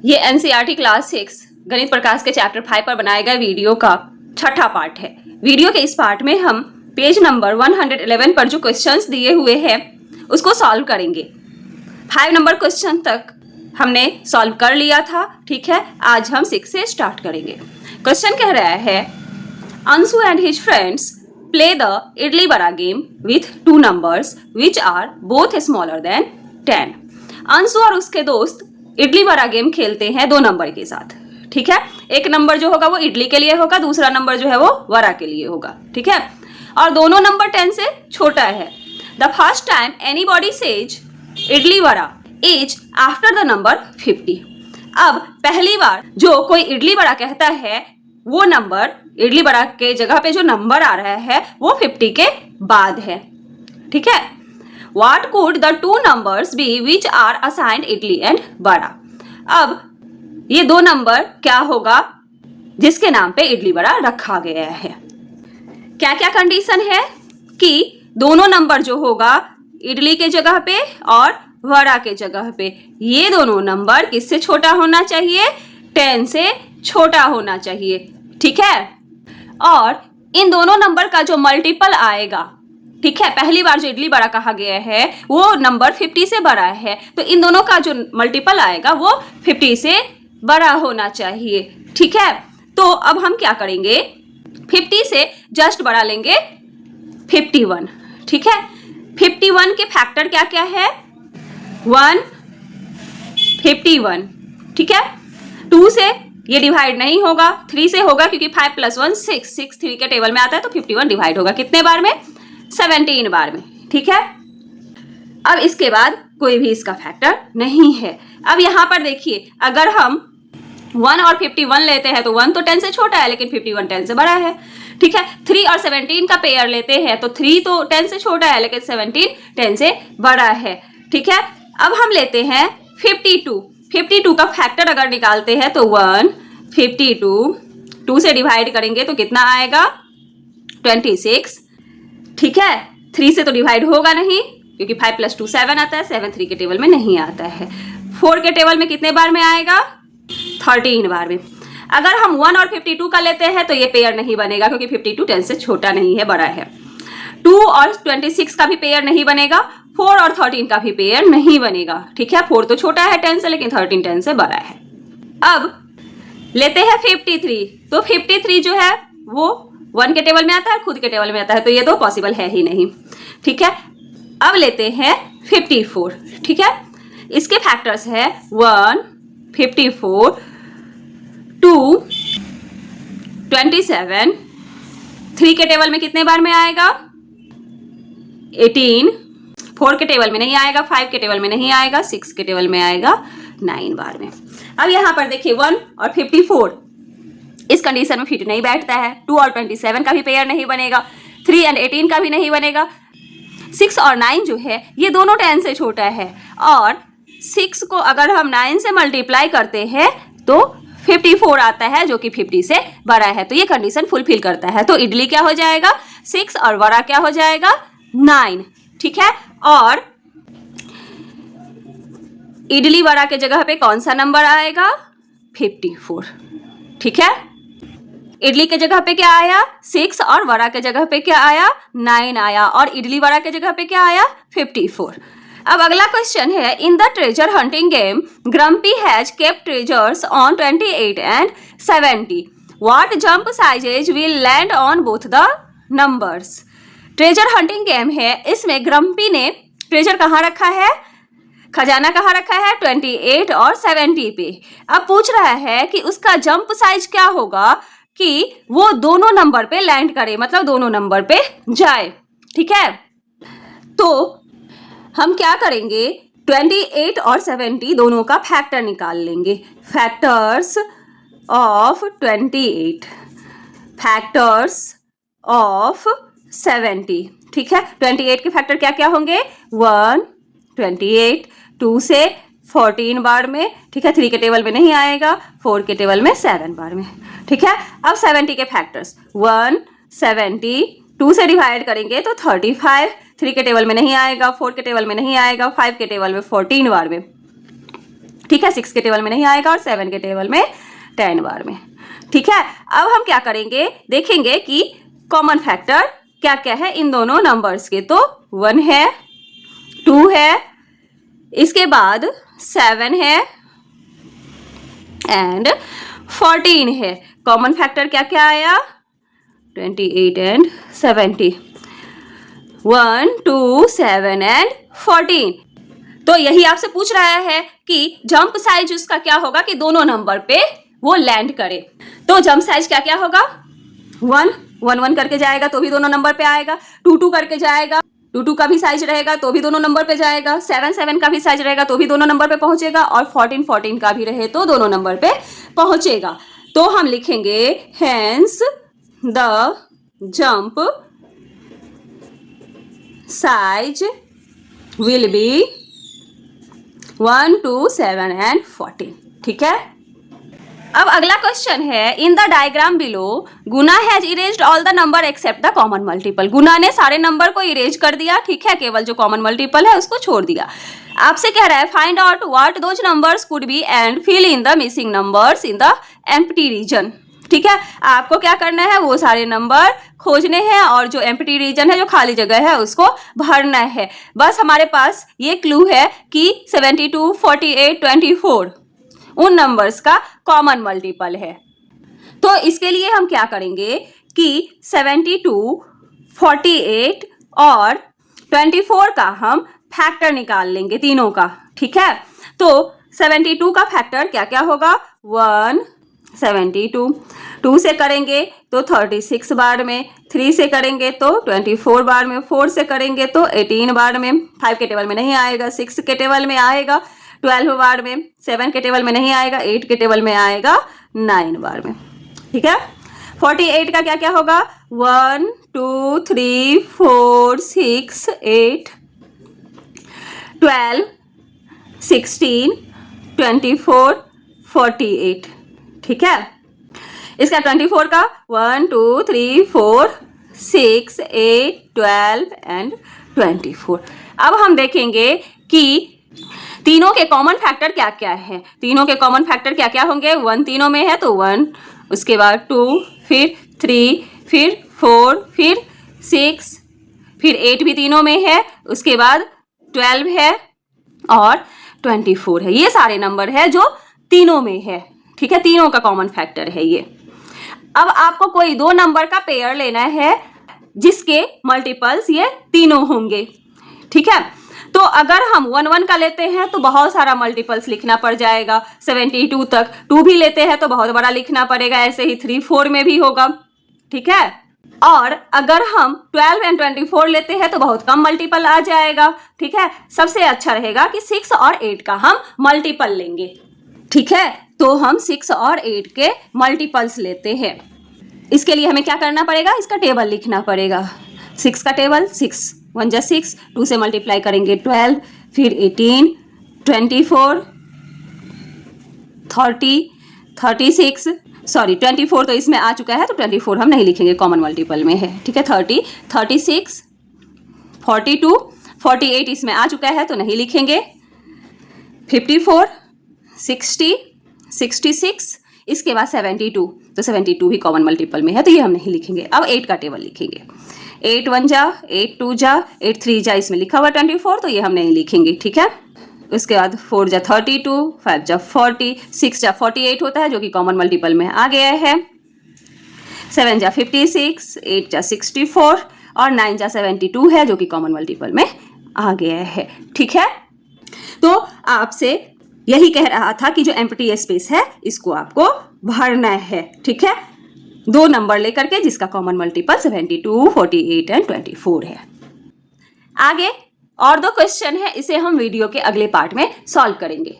ये NCERT class 6 गणित प्रकाश के चैप्टर 5 पर बनाए गए वीडियो का छठा पार्ट है। वीडियो के इस पार्ट में हम पेज नंबर 111 पर जो क्वेश्चंस दिए हुए हैं उसको सॉल्व करेंगे। 5 नंबर क्वेश्चन तक हमने सॉल्व कर लिया था, ठीक है। आज हम 6 से स्टार्ट करेंगे। क्वेश्चन कह रहा है Anshu and his friends play the idli vada game with 2 numbers which are both smaller than 10। Anshu और उसके दोस्त इडली बड़ा गेम खेलते हैं 2 नंबर के साथ, ठीक है। एक नंबर जो होगा वो इडली के लिए होगा, दूसरा नंबर जो है वो वड़ा के लिए होगा, ठीक है। और दोनों नंबर 10 से छोटा है। The first time anybody says idli vada is after the number 50। अब पहली बार जो कोई इडली वड़ा कहता है वो नंबर इडली वड़ा के जगह पे जो नंबर आ रहा है वो 50 के बाद है, ठीक है। What could the 2 numbers be which are assigned idli and vada? अब ये 2 नंबर क्या होगा जिसके नाम पे इडली वड़ा रखा गया है। क्या क्या कंडीशन है कि दोनों नंबर जो होगा इडली के जगह पे और वड़ा के जगह पे, ये दोनों नंबर किससे छोटा होना चाहिए? 10 से छोटा होना चाहिए, ठीक है। और इन दोनों नंबर का जो मल्टीपल आएगा, ठीक है, पहली बार जो इडली बड़ा कहा गया है वो नंबर 50 से बड़ा है, तो इन दोनों का जो मल्टीपल आएगा वो 50 से बड़ा होना चाहिए, ठीक है। तो अब हम क्या करेंगे, 50 से जस्ट बड़ा लेंगे 51, ठीक है। 51 के फैक्टर क्या क्या है? 1, 51, ठीक है। 2 से ये डिवाइड नहीं होगा, 3 से होगा क्योंकि 5 + 1 6, 6 3 के टेबल में आता है, तो 51 डिवाइड होगा कितने बार में? 17 बार में, ठीक है। अब इसके बाद कोई भी इसका फैक्टर नहीं है। अब यहां पर देखिए, अगर हम 1 और 51 लेते हैं तो 1 तो 10 से छोटा है लेकिन 51 10 से बड़ा है, ठीक है। 3 और 17 का पेयर लेते हैं तो 3 तो 10 से छोटा है लेकिन 17 10 से बड़ा है, ठीक है। अब हम लेते हैं 52। 52 का फैक्टर अगर निकालते हैं तो 1, 52, 2 से डिवाइड करेंगे तो कितना आएगा? 26, ठीक है। 3 से तो डिवाइड होगा नहीं क्योंकि 5 + 2 7 आता है, 7 3 के टेबल में नहीं आता है। 4 के टेबल में कितने बार में आएगा? 13 बार में। अगर हम 1 और 52 का लेते हैं तो ये पेयर नहीं बनेगा क्योंकि 52 10 से छोटा नहीं है, बड़ा है। 2 और 26 का भी पेयर नहीं बनेगा, 4 और 13 का भी पेयर नहीं बनेगा, ठीक है। 4 तो छोटा है 10 से लेकिन 13 10 से बड़ा है। अब लेते हैं 53। तो 53 जो है वो 1 के टेबल में आता है, खुद के टेबल में आता है, तो ये तो पॉसिबल है ही नहीं, ठीक है। अब लेते हैं 54, ठीक है। इसके फैक्टर्स है 1, 54, 2, 27, 3 के टेबल में कितने बार में आएगा? 18, 4 के टेबल में नहीं आएगा, 5 के टेबल में नहीं आएगा, 6 के टेबल में आएगा 9 बार में। अब यहां पर देखिए 1 और 54 इस कंडीशन में फिट नहीं बैठता है। 2 और 27 का भी पेयर नहीं बनेगा, 3 और 18 का भी नहीं बनेगा। 6 और 9 जो है ये दोनों 10 से छोटा है, और 6 को अगर हम 9 से मल्टीप्लाई करते हैं तो 54 आता है जो कि 50 से बड़ा है, तो ये कंडीशन फुलफिल करता है। तो इडली क्या हो जाएगा? 6 और वड़ा क्या हो जाएगा? 9, ठीक है। और इडली वड़ा के जगह पे कौन सा नंबर आएगा? 54, ठीक है। इडली के जगह पे क्या आया? 6 और वड़ा के जगह पे क्या आया? 9 आया, और इडली वड़ा के जगह पे क्या आया? 54। अब अगला क्वेश्चन है, in the treasure hunting game grumpy has kept treasures on 28 and 70। What jump sizes will land on both the numbers? Treasure hunting game है, इसमें ग्रम्पी ने ट्रेजर कहाँ रखा है? खजाना कहाँ रखा है? 28 और 70 पे। अब पूछ रहा है कि उसका जंप साइज क्या होगा कि वो दोनों नंबर पे लैंड करे, मतलब दोनों नंबर पे जाए, ठीक है। तो हम क्या करेंगे, 28 और 70 दोनों का फैक्टर निकाल लेंगे। फैक्टर्स ऑफ 28, फैक्टर्स ऑफ 70, ठीक है। 28 के फैक्टर क्या क्या होंगे? 1, 28, 2 से 14 बार में, ठीक है। 3 के टेबल में नहीं आएगा, 4 के टेबल में 7 बार में, ठीक है। अब 70 के फैक्टर्स 1, 70, 2 से डिवाइड करेंगे तो 35, 3 के टेबल में नहीं आएगा, 4 के टेबल में नहीं आएगा, 5 के टेबल में 14 बार में, ठीक है, 6 के टेबल में नहीं आएगा और 7 के टेबल में 10 बार में। ठीक है, अब हम क्या करेंगे, देखेंगे कि कॉमन फैक्टर क्या क्या है इन दोनों नंबर्स के। तो 1 है, 2 है, इसके बाद 7 है एंड 14 है। कॉमन फैक्टर क्या क्या आया, 28 एंड 70। 1, 2, 7 एंड 14। तो यही आपसे पूछ रहा है कि जंप साइज उसका क्या होगा कि दोनों नंबर पे वो लैंड करे। तो जंप साइज क्या क्या होगा, 1, 1, 1 करके जाएगा तो भी दोनों नंबर पे आएगा, 2, 2 करके जाएगा, 2, 2 का भी साइज रहेगा तो भी दोनों नंबर पे जाएगा, 7, 7 का भी साइज रहेगा तो भी दोनों नंबर पे पहुंचेगा, और 14, 14 का भी रहे तो दोनों नंबर पे पहुंचेगा। तो हम लिखेंगे hence the jump size will be 1, 2, 7 and 14। ठीक है, अब अगला क्वेश्चन है, in the diagram below Guna has erased all the number except the common multiple. Guna ने सारे नंबर को इरेज कर दिया, ठीक है, केवल जो कॉमन मल्टीपल है उसको छोड़ दिया। आपसे कह रहा है find out what those numbers could be and fill in the missing numbers in the empty region. ठीक है, आपको क्या करना है, वो सारे नंबर खोजने हैं और जो एम्प्टी रीजन है, जो खाली जगह है, उसको भरना है। बस हमारे पास ये क्लू है कि 72, 48, 24 उन नंबर्स का कॉमन मल्टीपल है। तो इसके लिए हम क्या करेंगे कि 72, 48 और 24 का हम फैक्टर निकाल लेंगे तीनों का। ठीक है, तो 72 का फैक्टर क्या क्या होगा, 1, 72, 2 से करेंगे तो 36 बार में, 3 से करेंगे तो 24 बार में, 4 से करेंगे तो 18 बार में, 5 के टेबल में नहीं आएगा, 6 के टेबल में आएगा 12 बार में, 7 के टेबल में नहीं आएगा, 8 के टेबल में आएगा 9 बार में। ठीक है, 48 का क्या क्या होगा, 1, 2, 3, 4, 6, 8, 12, 16, 24, 48। ठीक है, इसका 24 का 1, 2, 3, 4, 6, 8, 12 एंड 24। अब हम देखेंगे कि तीनों के कॉमन फैक्टर क्या क्या है। तीनों के कॉमन फैक्टर क्या क्या होंगे, 1 तीनों में है तो 1, उसके बाद 2, फिर 3, फिर 4, फिर 6, फिर 8 भी तीनों में है, उसके बाद 12 है और 24 है। ये सारे नंबर है जो तीनों में है। ठीक है, तीनों का कॉमन फैक्टर है ये। अब आपको कोई दो नंबर का पेयर लेना है जिसके मल्टीपल्स ये तीनों होंगे। ठीक है, तो अगर हम 1, 1 का लेते हैं तो बहुत सारा मल्टीपल्स लिखना पड़ जाएगा, 72 तक। 2 भी लेते हैं तो बहुत बड़ा लिखना पड़ेगा, ऐसे ही 3, 4 में भी होगा। ठीक है, और अगर हम 12 एंड 24 लेते हैं तो बहुत कम मल्टीपल आ जाएगा। ठीक है, सबसे अच्छा रहेगा कि 6 और 8 का हम मल्टीपल लेंगे। ठीक है, तो हम 6 और 8 के मल्टीपल्स लेते हैं। इसके लिए हमें क्या करना पड़ेगा, इसका टेबल लिखना पड़ेगा। 6 का टेबल, 6 1 जा 6, 2 से मल्टीप्लाई करेंगे 12, फिर 18, 24, 30, 36, सॉरी 24 तो इसमें आ चुका है तो 24 हम नहीं लिखेंगे, कॉमन मल्टीपल में है। ठीक है, 30, 36, 42, 48 इसमें आ चुका है तो नहीं लिखेंगे, 54, 60, 66, इसके बाद 72, तो 72 भी कॉमन मल्टीपल में है तो ये हम नहीं लिखेंगे। अब 8 का टेबल लिखेंगे, 8 1 जा, 8 2 जा, 8 3 जा, इसमें लिखा हुआ 24 तो ये हम नहीं लिखेंगे। ठीक है, उसके बाद 4 जा 32, 5 जा 40, 6 जा 48 होता है जो कि कॉमन मल्टीपल में आ गया है, 7 जा 56, 8 जा 64 और 9 जा 72 है जो कि कॉमन मल्टीपल में आ गया है। ठीक है, तो आपसे यही कह रहा था कि जो एम्प्टी स्पेस है इसको आपको भरना है। ठीक है, दो नंबर लेकर के जिसका कॉमन मल्टीपल 72, 48 एंड 24 है। आगे और दो क्वेश्चन है, इसे हम वीडियो के अगले पार्ट में सॉल्व करेंगे।